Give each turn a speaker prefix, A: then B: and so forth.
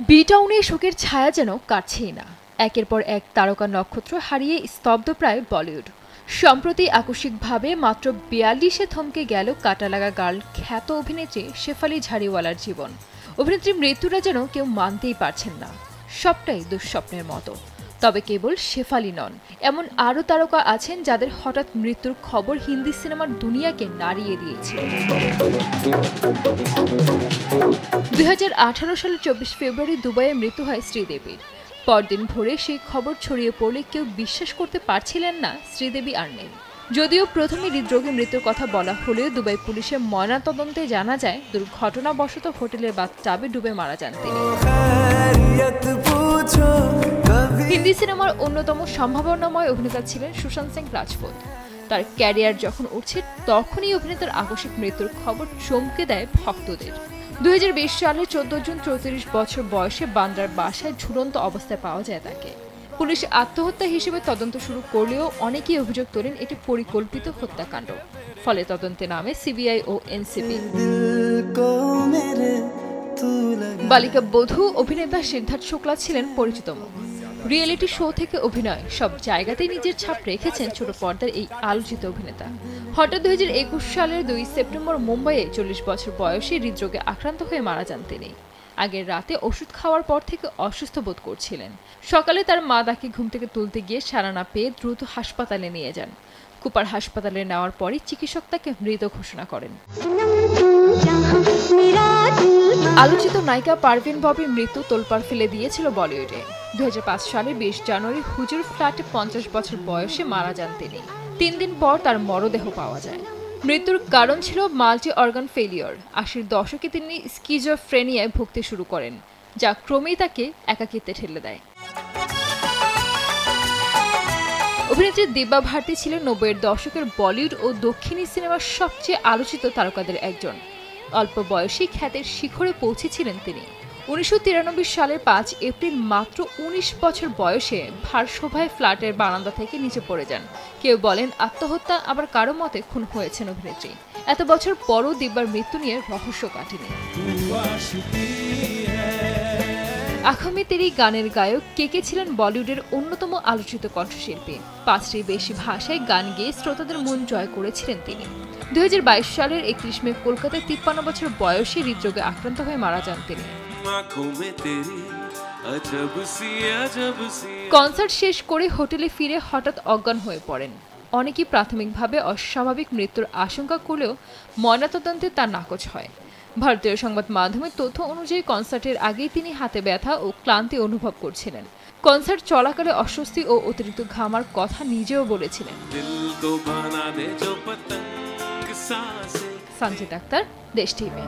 A: B টাউনে শোকের ছায়া যেন কাটছেই না। একের পর এক তারকা নক্ষত্র হারিয়ে স্তব্ধপ্রায় বলিউড। সম্প্রতি আকস্মিকভাবে মাত্র ৪২-এ থমকে গেল কাটালাগা গার্ল খ্যাত অভিনেত্রী শেফালি ঝাড়িওয়ালার জীবন। অভিনেত্রীর মৃত্যুটা যেন কেউ মানতেই পারছেন না, সবটাই দুঃস্বপ্নের মতো। তবে কেবল শেফালি নন, এমন আরও তারকা আছেন যাদের হঠাৎ মৃত্যুর খবর হিন্দি সিনেমার দুনিয়াকে নাড়িয়ে দিয়েছে। ২০১৮ সালের ২৪ ফেব্রুয়ারি দুবাইয়ে মৃত্যু হয় শ্রীদেবীর। পরদিন ভোরে সেই খবর ছড়িয়ে পড়লে কেউ বিশ্বাস করতে পারছিলেন না শ্রীদেবী আর নেই। যদিও প্রথমে হৃদরোগে মৃত্যুর কথা বলা হলেও দুবাই পুলিশের ময়নাতদন্তে জানা যায় দুর্ঘটনাবশত হোটেলের বাথটাবে ডুবে মারা যান তিনি। হিন্দি সিনেমার অন্যতম সম্ভাবনাময় অভিনেতা ছিলেন সুশান্ত সিং রাজপুত। তার ক্যারিয়ার যখন উঠছে তখনই অভিনেতার আকস্মিক মৃত্যুর খবর চমকে দেয় ভক্তদের। ২০২০ সালে ১৪ জুন ৩৪ বছর বয়সে বান্দ্রার বাসায় ঝুলন্ত অবস্থায় পাওয়া যায় তাকে। পুলিশ আত্মহত্যা হিসেবে তদন্ত শুরু করলেও অনেকেই অভিযোগ তোলেন এটি পরিকল্পিত হত্যাকাণ্ড। ফলে তদন্তে নামে সিবিআই ও এনসিবি। বালিকা বধূ অভিনেতা সিদ্ধার্থ শুক্লা ছিলেন পরিচিত মুখ। রিয়েলিটি শো থেকে অভিনয়, সব জায়গাতেই নিজের ছাপ রেখেছেন ছোট পর্দার এই আলোচিত অভিনেতা। হঠাৎ ২০২১ সালের ২ সেপ্টেম্বর মুম্বাইয়ে ৪০ বছর বয়সে হৃদরোগে আক্রান্ত হয়ে মারা যান তিনি। আগের রাতে ওষুধ খাওয়ার পর থেকে অসুস্থ বোধ করছিলেন। সকালে তার মা তাকে ঘুম থেকে তুলতে গিয়ে সাড়া না পেয়ে দ্রুত হাসপাতালে নিয়ে যান। কুপার হাসপাতালে নেওয়ার পরই চিকিৎসক তাকে মৃত ঘোষণা করেন। আলোচিত নায়িকা পারভিন ববির মৃত্যু তোলপাড় ফেলে দিয়েছিল বলিউডে। ২০০৫ সালের ২০ জানুয়ারি হুজুর ফ্ল্যাটে ৫০ বছর বয়সে মারা যান তিনি। ৩ দিন পর তার মরদেহ পাওয়া যায়। মৃত্যুর কারণ ছিল মাল্টি অর্গান ফেলিওর। ৮০-এর দশকে তিনি স্কিজোফ্রেনিয়ায় ভুগতে শুরু করেন, যা ক্রমেই তাকে একাকিত্বে ঠেলে দেয়। অভিনেত্রী দিব্যা ভারতী ছিলেন ৯০-এর দশকের বলিউড ও দক্ষিণী সিনেমার সবচেয়ে আলোচিত তারকাদের একজন। অল্প বয়সী খ্যাতির শিখরে পৌঁছেছিলেন তিনি। ১৯৯৩ সালের ৫ এপ্রিল মাত্র ১৯ বছর বয়সে ভারসোভায় ফ্ল্যাটের বারান্দা থেকে নিচে পড়ে যান। কেউ বলেন আত্মহত্যা, আবার কারো মতে খুন হয়েছেন অভিনেত্রী। এত বছর পরও দিব্যার মৃত্যু নিয়ে রহস্য কাটেনি। আঁখোঁ মে তেরি গানের গায়ক কেকে ছিলেন বলিউডের অন্যতম আলোচিত কণ্ঠশিল্পী। ৫টির বেশি ভাষায় গান গেয়ে শ্রোতাদের মন জয় করেছিলেন তিনি। ২০২২ সালের ৩১ মে কলকাতায় ৫৩ বছর বয়সে হৃদরোগে আক্রান্ত হয়ে মারা যান তিনি। কনসার্ট শেষ করে হোটেলে ফিরে হঠাৎ অজ্ঞান হয়ে পড়েন। অনেকেই প্রাথমিকভাবে অস্বাভাবিক মৃত্যুর আশঙ্কা করলেও ময়নাতদন্তে তা নাকচ হয়। ভারতীয় সংবাদ মাধ্যমের তথ্য অনুযায়ী কনসার্টের আগেই তিনি হাতে ব্যথা ও ক্লান্তি অনুভব করছিলেন। কনসার্ট চলাকালে অস্বস্তি ও অতিরিক্ত ঘামার কথা নিজেও বলেছিলেন। সঞ্জিত আক্তার, দেশ টিভি।